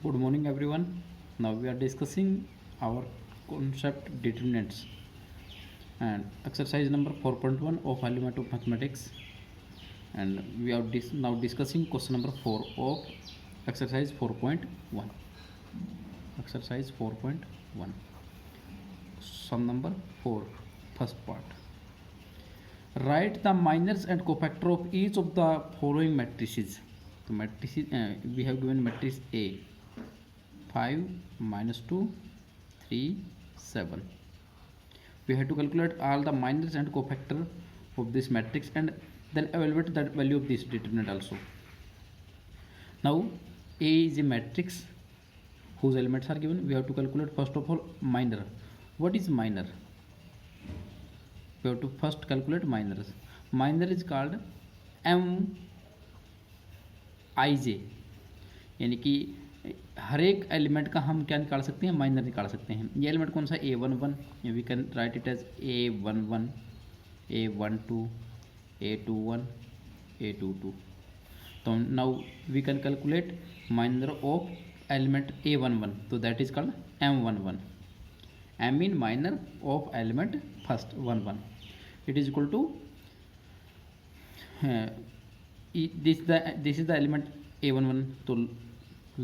Good morning, everyone. Now we are discussing our concept determinants and exercise number 4.1 of element of mathematics. And we are now discussing question number 4 of exercise 4.1. Exercise 4.1. Sum number 4, first part. Write the minors and cofactor of each of the following matrices. So matrices we have given matrix A 5 minus 2 3 7. We have to calculate all the minors and cofactor of this matrix and then evaluate the value of this determinant also. Now A is a matrix whose elements are given. We have to calculate first of all minor. What is minor? We have to first calculate minors. Minor is called M I J, यानी कि हर एक element का हम क्या निकाल सकते हैं, minor निकाल सकते हैं. ये एलिमेंट कौन सा, A11, we can write it as A11, A12, A21, A22. तो now we can calculate minor of element A11, तो that is called M11. M in minor of element first 11. It is equal to this is the element A11. So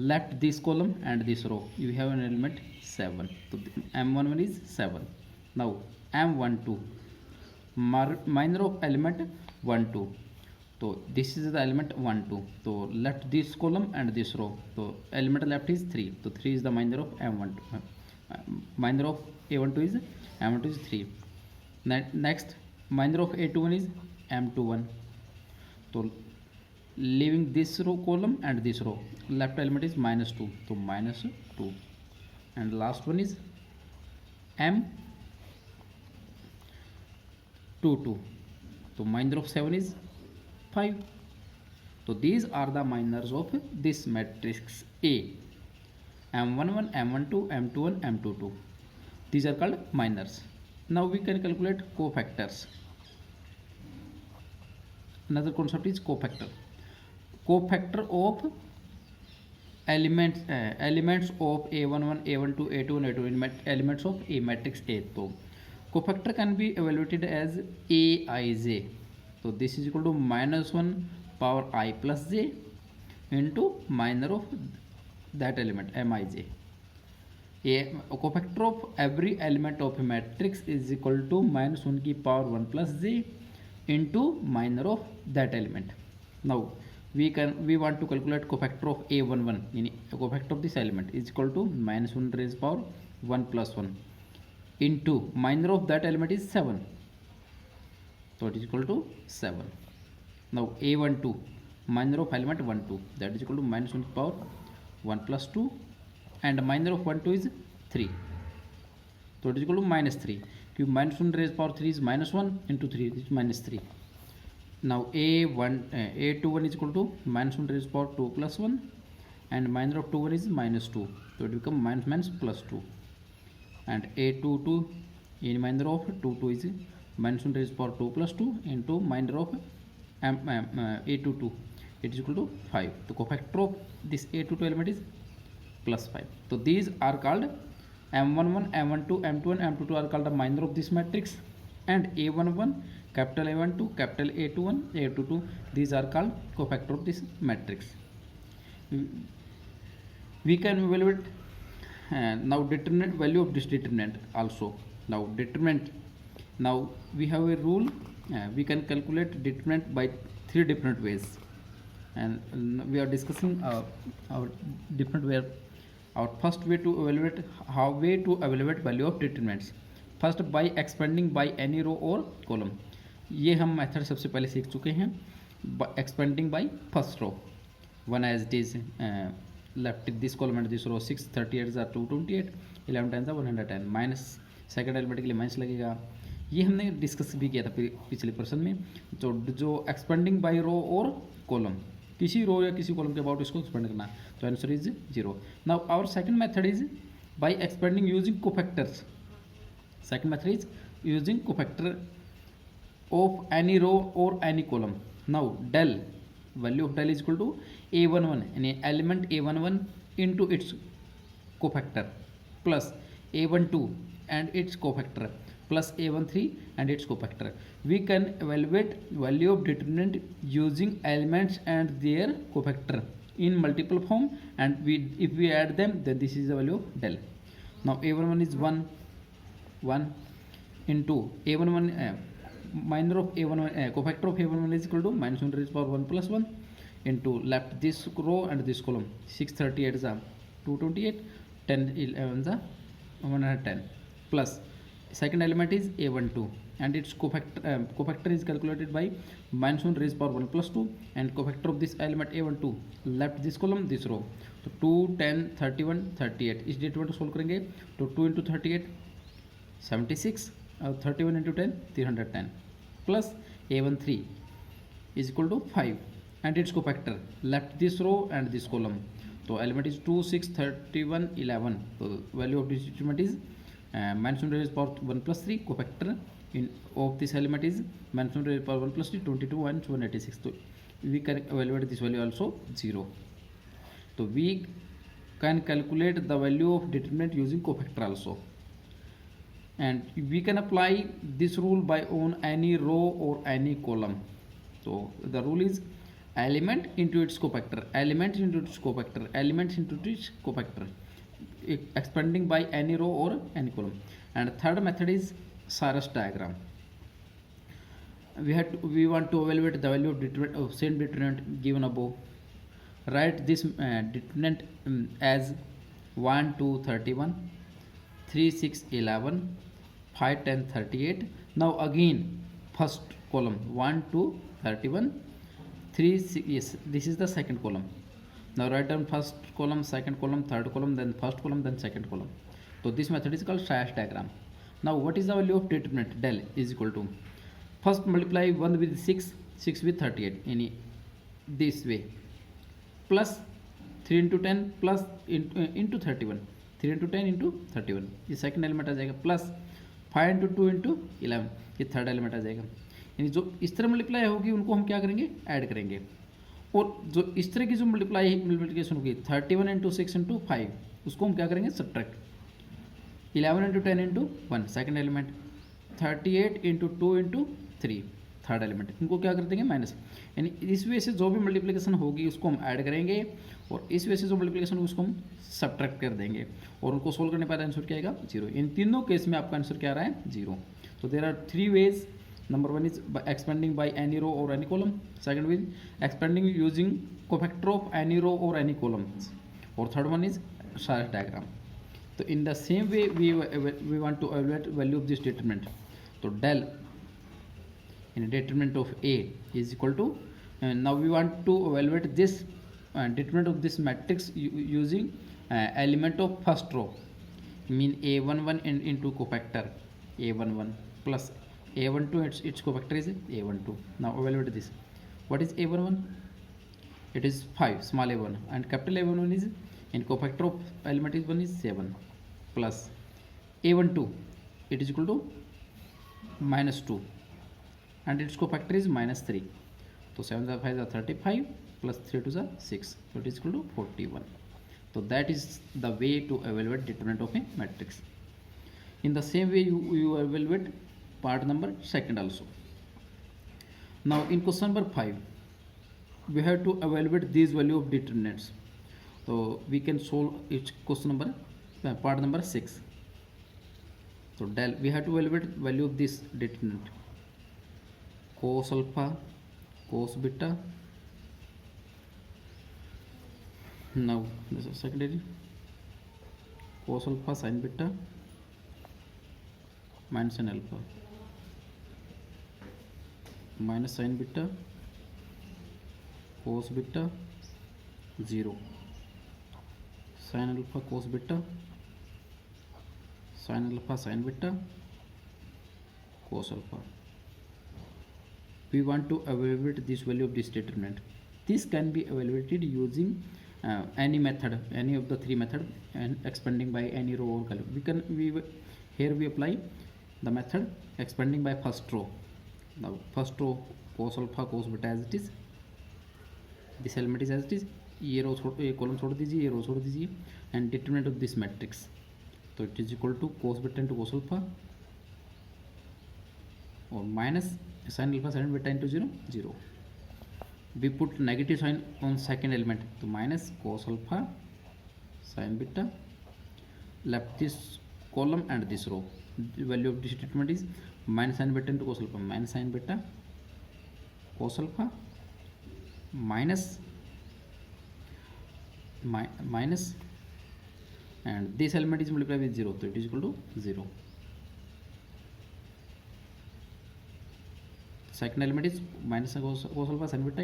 left this column and this row you have an element 7, so M11 is 7. Now M12 minor of element 12, so this is the element 12, so left this column and this row, so element left is 3, so 3 is the minor of M12. Minor of A12 is M12 is 3. Next minor of A21 is M21, so leaving this row column and this row, left element is minus 2, so minus 2. And last one is M22, so minor of 7 is 5. So these are the minors of this matrix A. M11, M12, M21, M22, these are called minors. Now we can calculate cofactors. Another concept is cofactor. Cofactor of elements of A11, A12, A21, A22, elements of a matrix A. So cofactor can be evaluated as Aij. So this is equal to -1 power I plus j into minor of that element Mij. A cofactor of every element of a matrix is equal to -1 की power 1 plus j into minor of that element. Now we want to calculate cofactor of A11, यानी cofactor of this element is equal to -1 raised power 1 plus 1 into minor of that element is 7, so it is equal to 7. Now A12 minor of element 12, that is equal to -1 power 1 plus 2 and minor of 12 is 3, so it is equal to -3. -1 raised power 3 is -1 into 3 is -3. Now A21 is equal to -1 raised power 2 plus 1 and minor of 21 is -2, so it become minus plus 2. And A22 in minor of 22 is -1 raised power 2 plus 2 into minor of A22, it is equal to 5. The cofactor of this A22 element is plus 5. So these are called M11, M12, M21, M22 are called the minor of this matrix, and A11, capital A12, capital A21, A22, these are called cofactor of this matrix. We can evaluate now determinant value of this determinant also. Now determinant, now we have a rule, we can calculate determinant by 3 different ways, and we are discussing our different way. Our first way to evaluate value of determinants, first by expanding by any row और column. ये हम method सबसे पहले सीख चुके हैं. Expanding by first row 1 as it is left this column and this row 6 38 228 11 10 110 minus second element के लिए माइनस लगेगा. ये हमने डिस्कस भी किया था पिछले पर्सन में. जो एक्सपेंडिंग बाई रो और कॉलम, किसी रो या किसी कॉलम के अबाउट इसको एक्सपेंड करना, तो answer is 0. Now our second method is by expanding using cofactors. Second method is using cofactor of any row और any column. Now del, value of del is equal to A11, यानी element A11 into its cofactor plus a12 and its cofactor plus a13 and its cofactor. We can evaluate value of determinant using elements and their cofactor in multiple form, and if we add them, then this is the value of del. Now a11 is 1 into a11 minor of a11 cofactor of a11 is equal to minus 1 raised power 1 plus 1 into left this row and this column. 638 is 228, 10 11 is 110 plus second element is a12 and its cofactor is calculated by minus 1 raised power 1 plus 2 and cofactor of this element a12 left this column this row. तो 2 10 31 38 इस date को solve करेंगे तो 2 into 38 76 और 31 into 10 310 plus a13 is equal to 5 and its cofactor left this row and this column. So element is 2 6 31 11. So value of this element is minus 1 raised power 1 plus 3. Cofactor in of this element is minus 1 raised power 1 plus 3 22 and 186. So we can evaluate this value also 0. So we can calculate the value of determinant using cofactor also, and we can apply this rule by on any row or any column. So the rule is element into its cofactor, elements into its cofactor, elements into its cofactor, expanding by any row or any column. And third method is Sarus diagram. We want to evaluate the value of determinant of same determinant given above. Write this determinant as 1 2 31 3 6 11 5 10 38. Now again first column 1 2 31 3 6, yes, this is the second column. Now write down first column, second column, third column, then first column, then second column. So this method is called Sarus diagram. Now what is the value of determinant? Del is equal to, first multiply 1 with 6, 6 with 38 in this way, plus 3 into 10 plus into 31, 3 into 10 into 31, ये second element आ जाएगा, plus 5 into 2 into 11, ये third element आ जाएगा. यानी जो इस तरह multiply होगी उनको हम क्या करेंगे, ऐड करेंगे, और जो इस तरह की जो मल्टीप्लिकेशन होगी 31 इंटू 6 इंटू 5 उसको हम क्या करेंगे, subtract. 11 into 10 into 1 second element, 38 into 2 into 3 third element, इनको क्या कर देंगे, माइनस. यानी इस वे से जो भी मल्टीप्लिकेशन होगी उसको हम ऐड करेंगे और इस वे से जो मल्टीप्लिकेशन होगी उसको हम सब्ट्रैक्ट कर देंगे और उनको सोल्व करने पर आंसर क्या आएगा, 0. इन तीनों केस में आपका आंसर क्या आ रहा है, 0. तो there are 3 ways. Number 1 is by expanding by any row or any column. Second is expanding using cofactor of any row or any columns. Or third one is Sarus diagram. So in the same way we want to evaluate value of this determinant. So del in determinant of A is equal to, now we want to evaluate this determinant of this matrix using element of first row, mean a11 into cofactor a11 plus a12 its cofactor is a12. Now evaluate this. What is a11? It is 5 small a1 and capital A11 is in cofactor of element is 1 is 7 plus a12 it is equal to minus 2 and its cofactor is minus 3. So 7 to 5 is 35 plus 3 to the 6, so it is equal to 41. So that is the way to evaluate determinant of a matrix. In the same way you evaluate part number second also. Now in question number 5 we have to evaluate these value of determinants. So we can solve each question number part number 6. So del we have to evaluate value of this determinant, cos alpha, cos beta. Now this is secondary, cos alpha sin beta minus sin alpha minus sin beta cos beta 0 sin alpha cos beta sin alpha sin beta cos alpha. We want to evaluate this value of this determinant. This can be evaluated using any method, any of the 3 method, and expanding by any row or column. Here we apply the method expanding by first row. Now first row cos alpha cos beta as it is, this element is as it is, ये row छोड़, ये column छोड़ दीजिए, ये row छोड़ दीजिए, and determinant of this matrix, तो it is equal to cos beta into cos alpha और minus sine alpha sine beta into 0 0. We put negative sign on second element, तो minus cos alpha sin beta, left this column and this row. The value of this statement is minus sin beta into cos alpha, minus sin beta cos alpha minus minus, and this element is multiplied with 0, so it is equal to 0. Second element is minus cos alpha sine beta,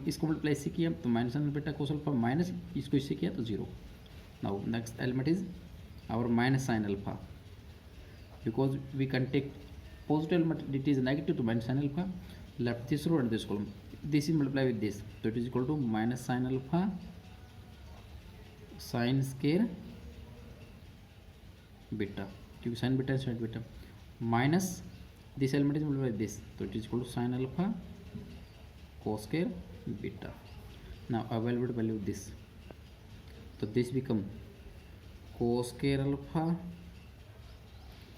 इसको multiply इससे किया तो minus sine beta cos alpha minus इसको इससे किया तो 0. Now next element is our minus sine alpha, because we can take positive element it is negative to minus sine alpha, left this row and this column, this is multiply with this, तो it is equal to minus sine alpha sine square beta, क्योंकि sign beta sine beta, minus this element is multiplied by this, so it is equal to sin alpha cos square beta. Now evaluate value of this, so this become cos square alpha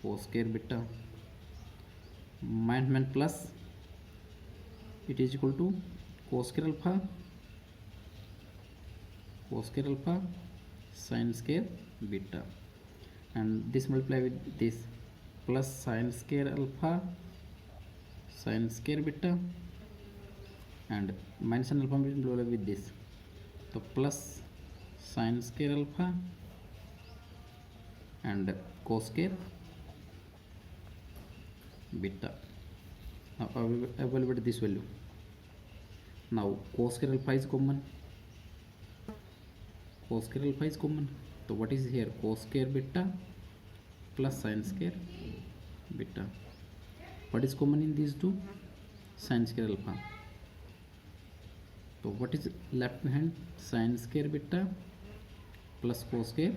cos square beta minus plus, it is equal to cos square alpha sin square beta, and this multiply with this plus sin square alpha sin square beta, and minus sin alpha multiplied with this, so plus sin square alpha and cos square beta. Now I will evaluate this value. Now cos square alpha is common, cos square alpha is common, so what is here, cos square beta plus sin square beta. What is common in these two, sin square alpha, so what is left behind, sin square beta plus cos square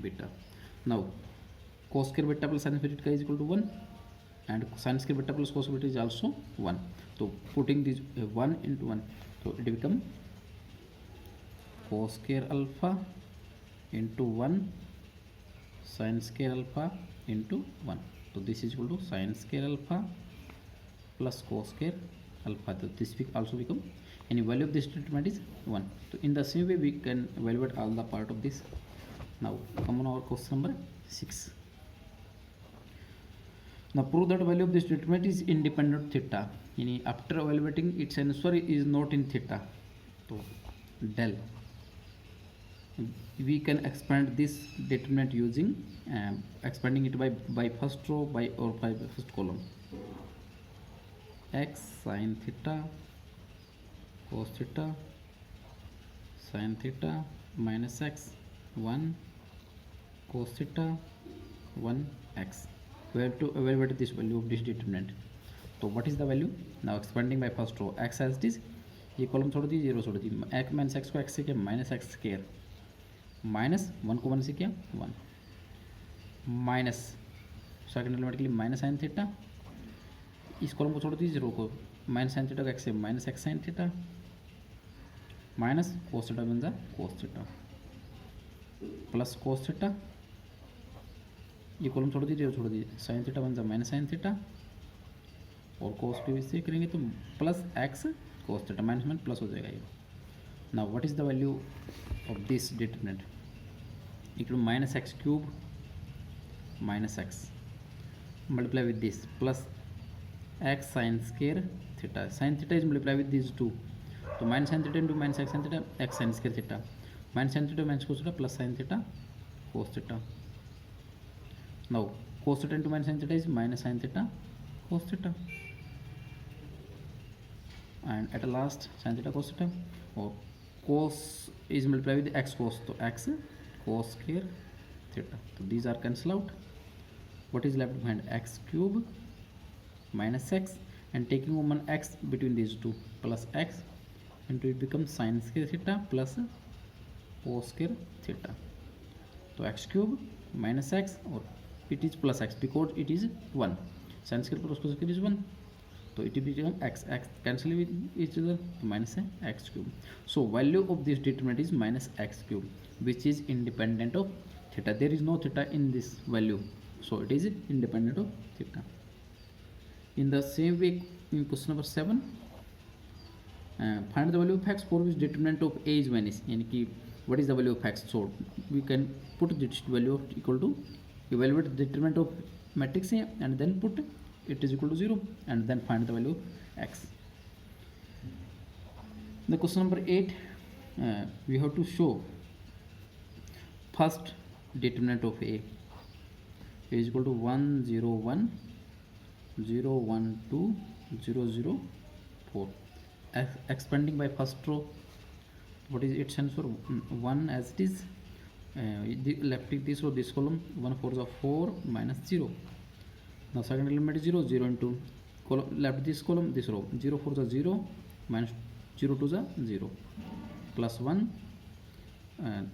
beta. Now cos square beta plus sin square beta is equal to 1, and sin square beta plus cos square beta is also 1, so putting this 1 into 1, so it become cos square alpha into 1 sin square alpha into 1, so this is equal to sin square alpha plus cos square alpha, so this also become, any value of this statement is 1. So in the same way we can evaluate all the part of this. Now come on our question number 6. Now prove that value of this statement is independent of theta, meaning after evaluating its answer is not in theta, so del we can expand this determinant using expanding it by first row or by first column, x sin theta cos theta sin theta minus x 1 cos theta 1 x. We have to evaluate this value of this determinant, so what is the value, now expanding by first row, x as it is, ये column छोड़ दीजिए, 0 छोड़ दीजिए, x minus x को x से किया minus x square, minus 1 को 1 से किया 1, माइनस सेकंड एलिमेंट के लिए माइनस साइन थीटा, इस कॉलम को छोड़ दीजिए, 0 को माइनस साइन थीटा को x से minus x sine theta minus cos theta बन जा cos theta plus cos theta, ये कॉलम छोड़ दीजिए, 0 छोड़ दीजिए, साइन थीटा बन जा माइनस साइन थीटा, और कोस भी से करेंगे तो plus x cos theta, minus minus plus हो जाएगा ये. Now what is the value of this determinant, equal to minus x cube minus x multiply with this plus x sin square theta, sin theta is multiplied with these two, so minus sin theta into minus x sin theta, x sin square theta, minus sin theta minus cos theta plus sin theta cos theta. Now cos theta into minus sin theta is minus sin theta cos theta, and at last sin theta cos theta, or cos is multiplied with x cos, so x cos square theta, so these are cancel out. What is left behind, x cube minus x, and taking common x between these two, plus x into it becomes sin square theta plus cos square theta, so x cube minus x, or it is plus x because it is 1, sin square plus cos square is 1, तो it become x cancel with each other, minus x cube. So value of this determinant is minus x cube, which is independent of theta. There is no theta in this value, so it is independent of theta. In the same way, in question number 7, find the value of x for which determinant of a is minus. यानी कि what is the value of x? So we can put this value of equal to, evaluate the determinant of matrix A and then put it is equal to 0 and then find the value of x. The question number 8, we have to show first determinant of A is equal to 1 0 1 0 1 2 0 0 4. Expanding by first row, what is it stands for? 1 as it is. Left click this row, this column, 1 4 is 4 minus 0. Now second element is 0 0 into column, left this column, this row, 0 4 is 0 minus 0 2 is 0 plus 1.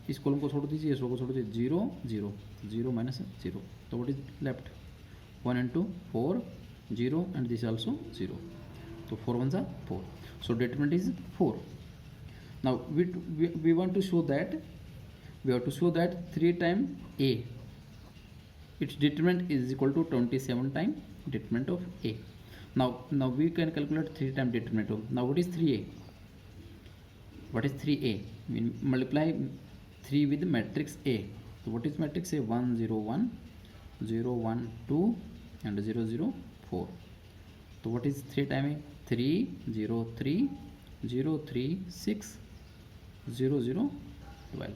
इस column को छोड़ दीजिए, इस रो को छोड़ दीजिए, 0 0 0 minus 0. तो what is left? 1 into 4 0 and this also 0. So 4 ones are 4. So determinant is 4. Now we want to show that, we have to show that 3 times A, its determinant is equal to 27 times determinant of A. Now we can calculate 3 times determinant of. Now what is 3A? What is 3A? We multiply 3 with matrix A. So what is matrix A? 1 0 1 0 1 2 and 0 0 4. So what is 3 times A? 3 0 3 0 3 6 0 0 12.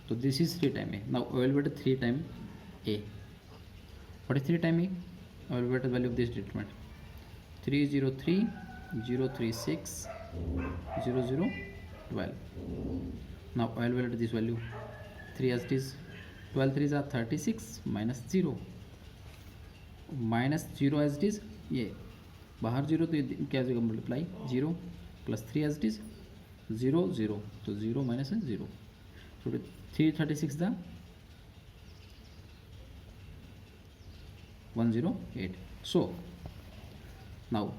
So this is 3 times A. Now evaluate 3 times A. What is 3 times A? Evaluate the value of this determinant. 3 0 3 0 3 6 0 0 12. Now evaluate this value. 3 as it is, 12 3s are 36 minus 0 minus 0 as it is, ये बाहर 0 तो क्या जगह multiply 0 plus 3 as it is 0 0 तो 0 minus 0. So 336 the 108. So now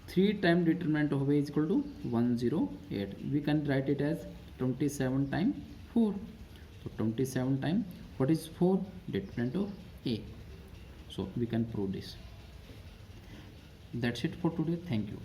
3 times determinant of A is equal to 108. We can write it as 27 times 4. So 27 times, what is 4? Determinant of A. So we can prove this. That's it for today. Thank you.